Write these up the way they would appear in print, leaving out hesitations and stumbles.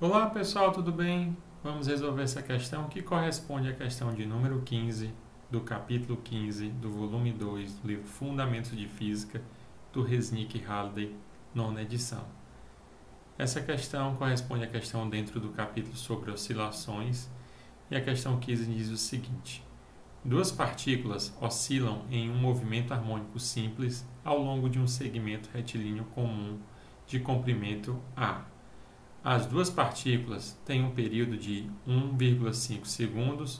Olá pessoal, tudo bem? Vamos resolver essa questão que corresponde à questão de número 15 do capítulo 15 do volume 2 do livro Fundamentos de Física do Resnick e Halliday, nona edição. Essa questão corresponde à questão dentro do capítulo sobre oscilações e a questão 15 diz o seguinte: duas partículas oscilam em um movimento harmônico simples ao longo de um segmento retilíneo comum de comprimento A. As duas partículas têm um período de 1,5 segundos,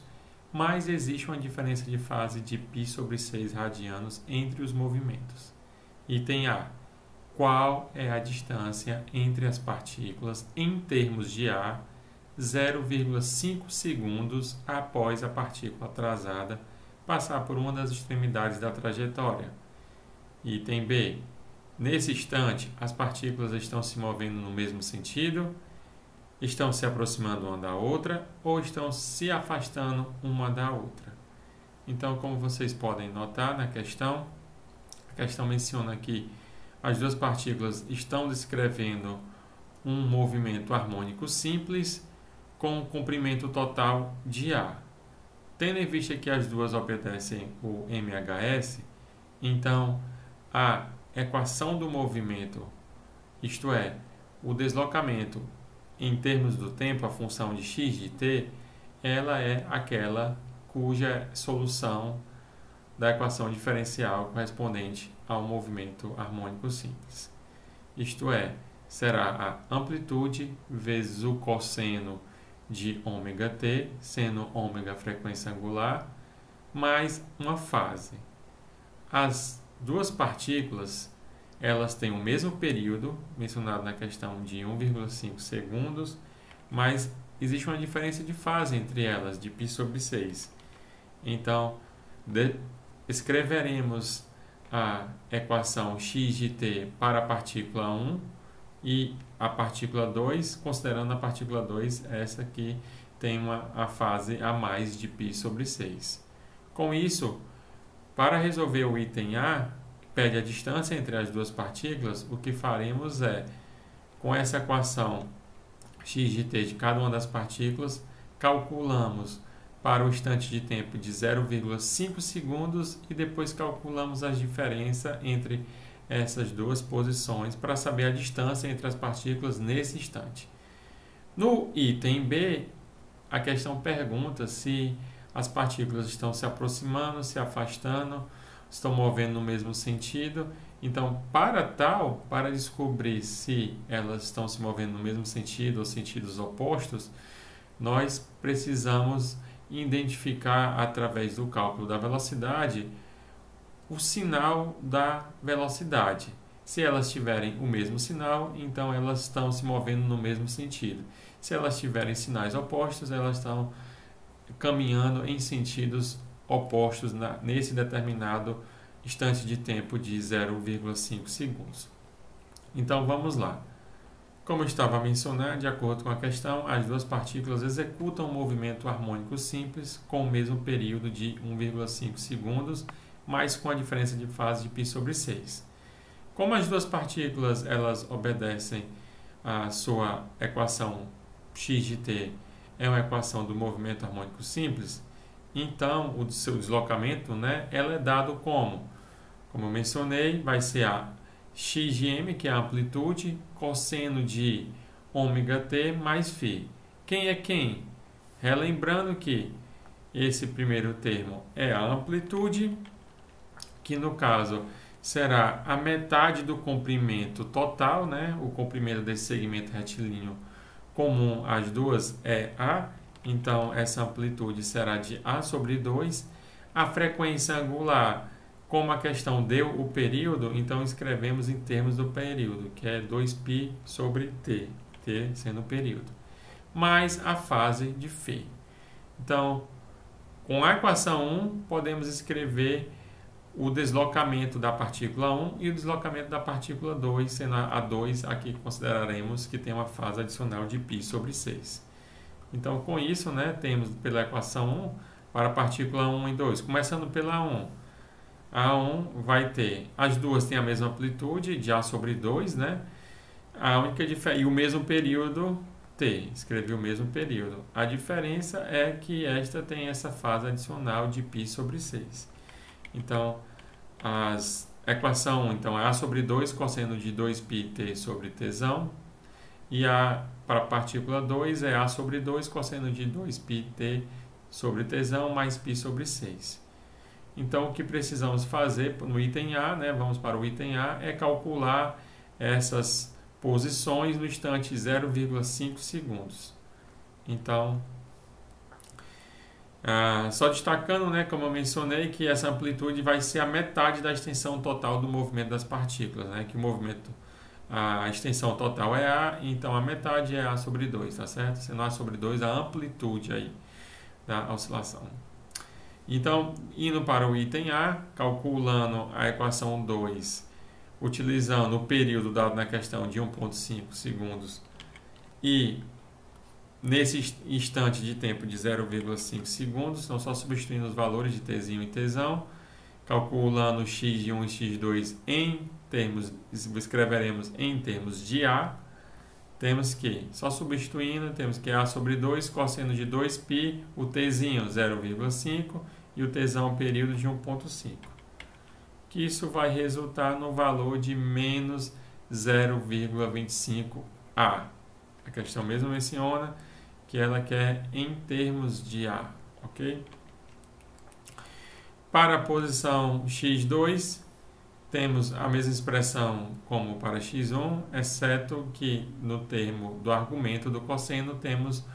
mas existe uma diferença de fase de π/6 radianos entre os movimentos. Item A. Qual é a distância entre as partículas em termos de A 0,5 segundos após a partícula atrasada passar por uma das extremidades da trajetória? Item B. Nesse instante, as partículas estão se movendo no mesmo sentido, estão se aproximando uma da outra ou estão se afastando uma da outra. Então, como vocês podem notar na questão, a questão menciona que as duas partículas estão descrevendo um movimento harmônico simples com um comprimento total de A. Tendo em vista que as duas obedecem o MHS, então a equação do movimento, isto é, o deslocamento em termos do tempo, a função de x de t, ela é aquela cuja solução da equação diferencial correspondente ao movimento harmônico simples. Isto é, será a amplitude vezes o cosseno de ômega-t, sendo ômega a frequência angular, mais uma fase. As duas partículas, elas têm o mesmo período, mencionado na questão de 1,5 segundos, mas existe uma diferença de fase entre elas, de π/6. Então, escreveremos a equação x de t para a partícula 1 e a partícula 2, considerando a partícula 2 essa que tem a fase a mais de π/6. Com isso, para resolver o item A, pede a distância entre as duas partículas, o que faremos é, com essa equação x de t de cada uma das partículas, calculamos para o instante de tempo de 0,5 segundos e depois calculamos a diferença entre essas duas posições para saber a distância entre as partículas nesse instante. No item B, a questão pergunta se as partículas estão se aproximando, se afastando, estão movendo no mesmo sentido. Então, para descobrir se elas estão se movendo no mesmo sentido ou sentidos opostos, nós precisamos identificar através do cálculo da velocidade o sinal da velocidade. Se elas tiverem o mesmo sinal, então elas estão se movendo no mesmo sentido. Se elas tiverem sinais opostos, elas estão caminhando em sentidos opostos nesse determinado instante de tempo de 0,5 segundos. Então vamos lá. Como eu estava a mencionar, de acordo com a questão, as duas partículas executam um movimento harmônico simples com o mesmo período de 1,5 segundos, mas com a diferença de fase de π/6. Como as duas partículas elas obedecem à sua equação x de t, é uma equação do movimento harmônico simples, então o seu deslocamento, ela é dado como eu mencionei, vai ser a x de m, que é a amplitude, cosseno de ômega-t mais φ. Quem é quem? Relembrando que esse primeiro termo é a amplitude, que no caso será a metade do comprimento total, o comprimento desse segmento retilíneo comum às duas é A, então essa amplitude será de A/2. A frequência angular, como a questão deu o período, então escrevemos em termos do período, que é 2π/t, t sendo o período, mais a fase de φ. Então, com a equação 1, podemos escrever o deslocamento da partícula 1 e o deslocamento da partícula 2, sendo a 2 aqui consideraremos que tem uma fase adicional de π/6. Então, com isso, temos pela equação 1 para a partícula 1 e 2. Começando pela 1. A 1 vai ter, as duas têm a mesma amplitude de A/2, A única diferença, e o mesmo período t, escrevi o mesmo período. A diferença é que esta tem essa fase adicional de π sobre 6. Então, a equação 1 então, é A sobre 2 cosseno de 2πt sobre tζ, e para a partícula 2 é A sobre 2 cosseno de 2πt sobre tζ mais π sobre 6. Então, o que precisamos fazer no item A, né, vamos para o item A, é calcular essas posições no instante 0,5 segundos. Então, só destacando, né, como eu mencionei, que essa amplitude vai ser a metade da extensão total do movimento das partículas, né, que o movimento, a extensão total é A, então a metade é A sobre 2, tá certo? Sendo A sobre 2 a amplitude aí da oscilação. Então, indo para o item A, calculando a equação 2, utilizando o período dado na questão de 1,5 segundos e nesse instante de tempo de 0,5 segundos, então só substituindo os valores de Tzinho e Tzão, calculando x de 1 e x de 2 em termos, escreveremos em termos de A, temos que, só substituindo, temos que A sobre 2, cosseno de 2π, o Tzinho 0,5 e o Tzão período de 1,5. Que isso vai resultar no valor de menos 0,25 A. A questão mesmo menciona que ela quer em termos de A, ok? Para a posição x2, temos a mesma expressão como para x1, exceto que no termo do argumento do cosseno temos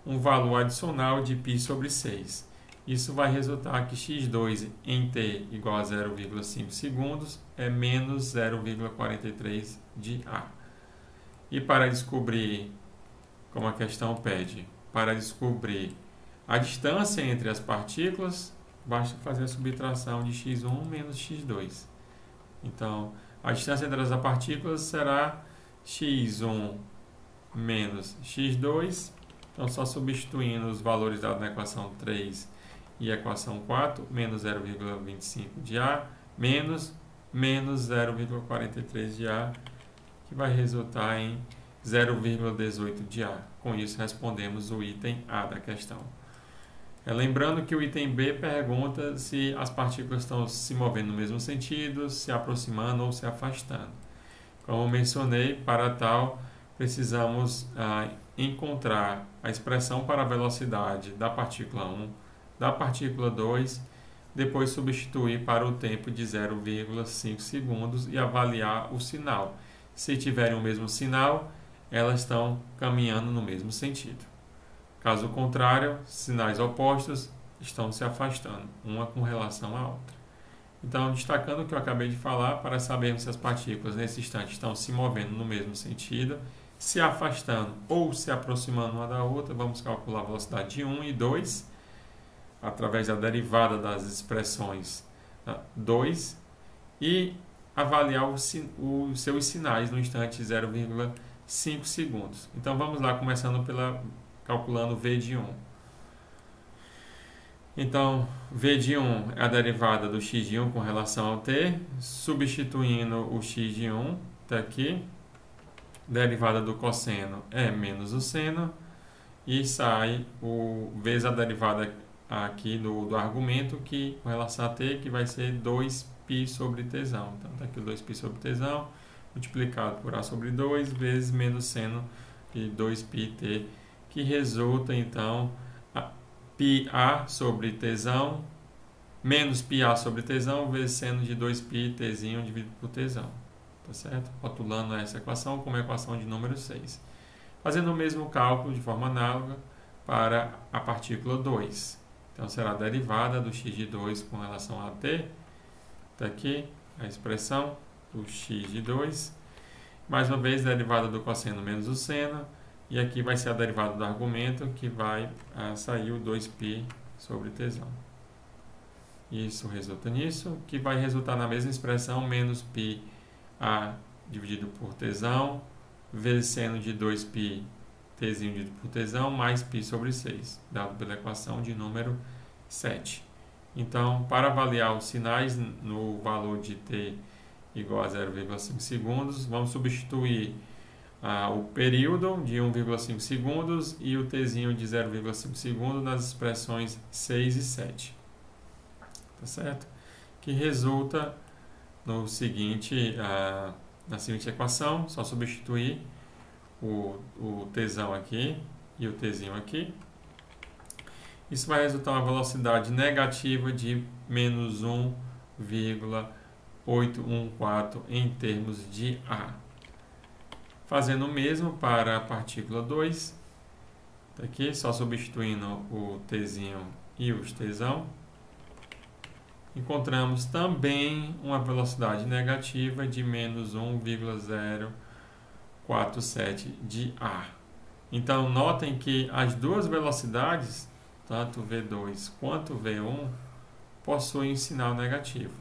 um valor adicional de π sobre 6. Isso vai resultar que x2 em t igual a 0,5 segundos é menos 0,43 de A. E para descobrir, como a questão pede, para descobrir a distância entre as partículas, basta fazer a subtração de x1 menos x2. Então, a distância entre as partículas será x1 menos x2. Então, só substituindo os valores dados na equação 3 e a equação 4, menos 0,25 de A, menos 0,43 de A, que vai resultar em 0,18 de A. Com isso, respondemos o item A da questão. Lembrando que o item B pergunta se as partículas estão se movendo no mesmo sentido, se aproximando ou se afastando. Como mencionei, para tal, precisamos encontrar a expressão para a velocidade da partícula 1, da partícula 2, depois substituir para o tempo de 0,5 segundos e avaliar o sinal. Se tiverem o mesmo sinal, elas estão caminhando no mesmo sentido. Caso contrário, sinais opostos estão se afastando, uma com relação à outra. Então, destacando o que eu acabei de falar, para sabermos se as partículas nesse instante estão se movendo no mesmo sentido, se afastando ou se aproximando uma da outra, vamos calcular a velocidade de 1 e 2, através da derivada das expressões 2, e avaliar os seus sinais no instante 0,5 segundos. Então, vamos lá, começando calculando V de 1. Então, V de 1 é a derivada do x de 1 com relação ao t, substituindo o x de 1, está aqui, derivada do cosseno é menos o seno, e sai vezes a derivada aqui do argumento, que com relação a t, que vai ser 2π sobre tζ. Então, está aqui o 2π sobre tζ, multiplicado por A sobre 2, vezes menos seno de 2πt, que resulta, então, πA sobre tζ, menos πA sobre tζ, vezes seno de 2π tzinho dividido por tζ. Tá certo? Rotulando essa equação como a equação de número 6. Fazendo o mesmo cálculo de forma análoga para a partícula 2. Então, será a derivada do x de 2 com relação a t. Está aqui a expressão do x de 2. Mais uma vez, derivada do cosseno menos o seno. E aqui vai ser a derivada do argumento, que vai sair o 2π sobre tζ. Isso resulta nisso, que vai resultar na mesma expressão, menos πA dividido por tζ, vezes seno de 2π tzinho dividido por tζ, mais π sobre 6, dado pela equação de número 7. Então, para avaliar os sinais no valor de t igual a 0,5 segundos, vamos substituir o período de 1,5 segundos e o tzinho de 0,5 segundo nas expressões 6 e 7. Tá certo? Que resulta no seguinte, na seguinte equação, só substituir o tzão aqui e o tzinho aqui. Isso vai resultar uma velocidade negativa de menos 1,814 em termos de A. Fazendo o mesmo para a partícula 2, tá aqui, só substituindo o tzinho e os tzão, encontramos também uma velocidade negativa de menos 1,047 de A. Então, notem que as duas velocidades, tanto V2 quanto V1, possuem sinal negativo.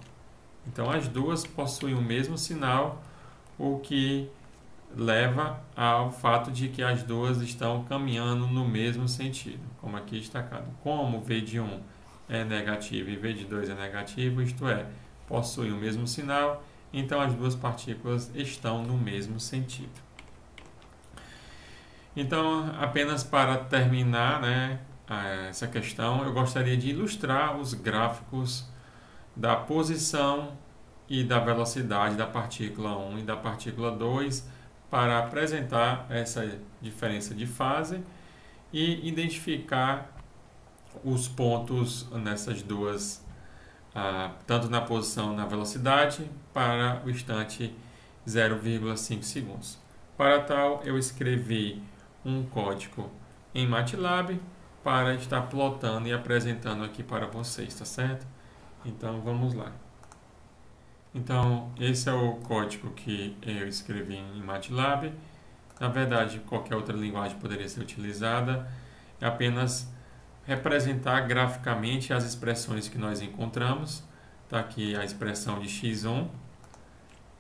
Então, as duas possuem o mesmo sinal, o que leva ao fato de que as duas estão caminhando no mesmo sentido, como aqui destacado. Como V de 1 é negativo e V de 2 é negativo, isto é, possuem o mesmo sinal, então as duas partículas estão no mesmo sentido. Então, apenas para terminar, né, essa questão, eu gostaria de ilustrar os gráficos da posição e da velocidade da partícula 1 e da partícula 2 para apresentar essa diferença de fase e identificar os pontos nessas duas, tanto na posição e na velocidade, para o instante 0,5 segundos. Para tal, eu escrevi um código em MATLAB para estar plotando e apresentando aqui para vocês, tá certo? Então, vamos lá. Então, esse é o código que eu escrevi em MATLAB. Na verdade, qualquer outra linguagem poderia ser utilizada. É apenas representar graficamente as expressões que nós encontramos. Está aqui a expressão de x1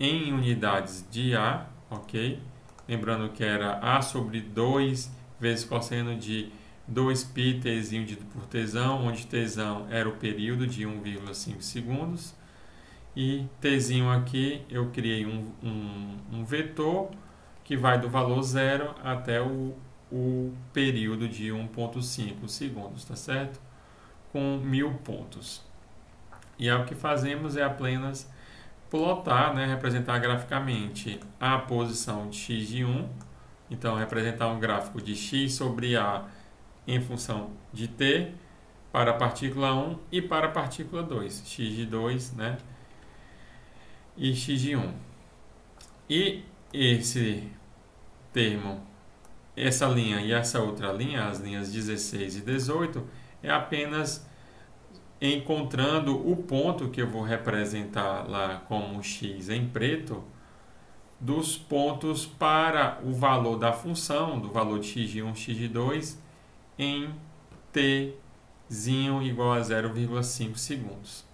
em unidades de A, ok? Lembrando que era A sobre 2 vezes cosseno de 2π tzinho dividido por tzão, onde tzão era o período de 1,5 segundos. E tzinho aqui eu criei um vetor que vai do valor 0 até o período de 1,5 segundos, tá certo? Com 1000 pontos. E aí o que fazemos é apenas plotar, né, representar graficamente a posição de x de 1. Então, representar um gráfico de x sobre A em função de t para a partícula 1 e para a partícula 2, x de 2, né, e x de 1. E esse termo, essa linha e essa outra linha, as linhas 16 e 18, é apenas encontrando o ponto que eu vou representar lá como x em preto, dos pontos para o valor da função, do valor de x de 1, x de 2, em tzinho igual a 0,5 segundos.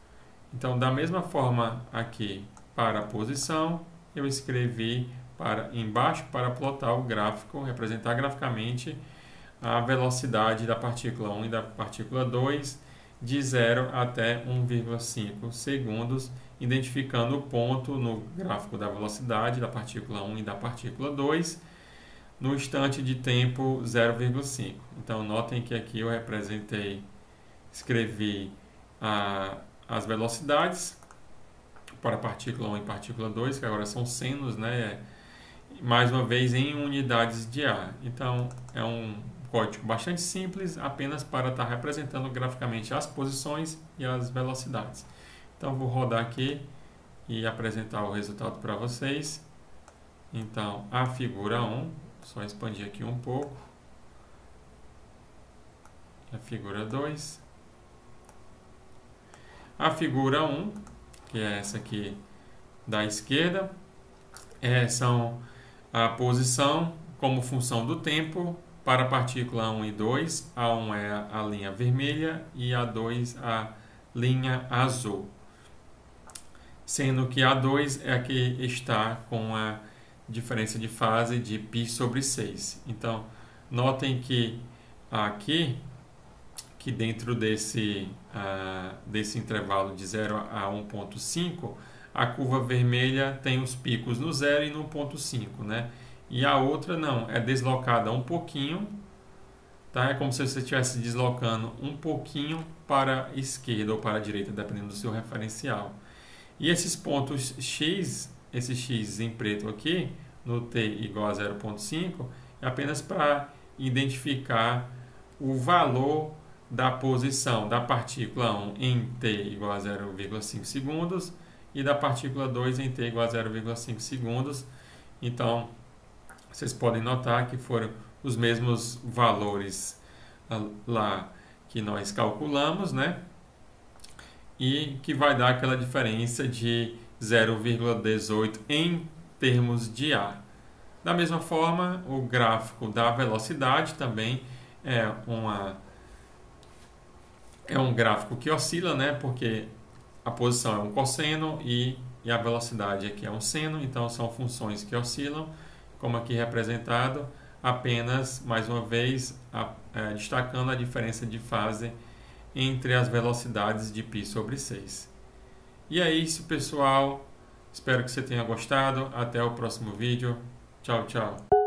Então, da mesma forma aqui para a posição, eu escrevi embaixo para plotar o gráfico, representar graficamente a velocidade da partícula 1 e da partícula 2 de 0 até 1,5 segundos, identificando o ponto no gráfico da velocidade da partícula 1 e da partícula 2 no instante de tempo 0,5. Então, notem que aqui eu escrevi as velocidades para a partícula 1 e partícula 2, que agora são senos, né? Mais uma vez em unidades de A. Então, é um código bastante simples, apenas para estar representando graficamente as posições e as velocidades. Então, vou rodar aqui e apresentar o resultado para vocês. Então, a figura 1, só expandir aqui um pouco. A figura 2. A figura 1, que é essa aqui da esquerda, são a posição como função do tempo para a partícula 1 e 2. A 1 é a linha vermelha e a 2 a linha azul. Sendo que a 2 é a que está com a diferença de fase de π sobre 6. Então, notem que aqui, que dentro desse intervalo de 0 a 1,5, a curva vermelha tem os picos no 0 e no 1,5, né? e a outra não, é deslocada um pouquinho, tá? É como se você estivesse deslocando um pouquinho para a esquerda ou para a direita, dependendo do seu referencial. E esses pontos X, esse X em preto aqui, no T igual a 0,5, é apenas para identificar o valor da posição da partícula 1 em T igual a 0,5 segundos e da partícula 2 em T igual a 0,5 segundos. Então, vocês podem notar que foram os mesmos valores lá que nós calculamos, né? E que vai dar aquela diferença de 0,18 em termos de A. Da mesma forma, o gráfico da velocidade também é um gráfico que oscila, né? Porque a posição é um cosseno e a velocidade aqui é um seno, então são funções que oscilam, como aqui representado, apenas, mais uma vez, destacando a diferença de fase entre as velocidades de π sobre 6. E é isso, pessoal. Espero que você tenha gostado. Até o próximo vídeo. Tchau, tchau.